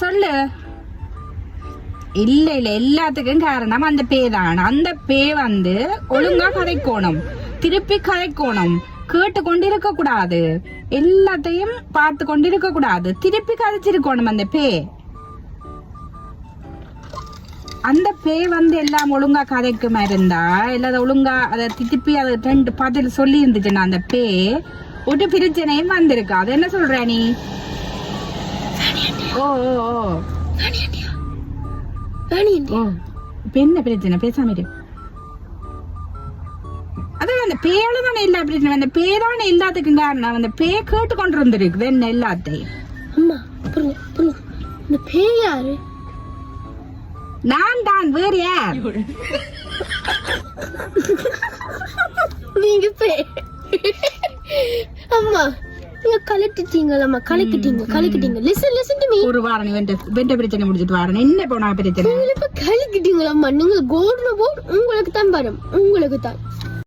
சொல்லு. இல்ல இல்ல, எல்லாத்துக்கும் காரணம் அந்த பேதான். அந்த பே வந்து ஒழுங்கா கதைக்கணும், திருப்பி கதைக்கணும், கேட்டு கொண்டிருக்க கூடாது, எல்லாத்தையும் பார்த்து கொண்டிருக்க கூடாது, திருப்பி கதைச்சிருக்கணும். அந்த பே வந்து எல்லாம் ஒழுங்கா கதைக்குமா இருந்தா, இல்லாத ஒழுங்கா அதை திருப்பி அதை 2 பதில் சொல்லி இருந்துச்சுன்னா அந்த பே ஒரு பிரச்சனையும் வந்திருக்கு. அது என்ன சொல்ற நீ? ஓ ஓ ஓ இப்ப என்ன பிரச்சனை? பேசாம இரு. அதான் அந்த பேல தானே எல்லா பிரச்சனை. அந்த பேதானே எல்லாத்துக்கும் காரணம். அந்த பே கேட்டு கொண்டு இருந்திருக்கு என்ன எல்லாத்தையும். அம்மா இந்த பே யாரு? நான் தான், வேறு யார்? நீங்க பே. அம்மா நீங்க கலக்கிட்டீங்களம்மா, கலக்கிட்டீங்க. Listen to me. ஒரு வாரம் நீ வெண்ட பிரச்சனை முடிச்சிட்டு வாரேன். என்ன போனா பிரச்சனை? நீங்க இப்ப கலக்கிட்டீங்களம்மா. நீங்க கோல்டன் போர்ட் உங்களுக்கு தான் வரும், உங்களுக்கு தான்.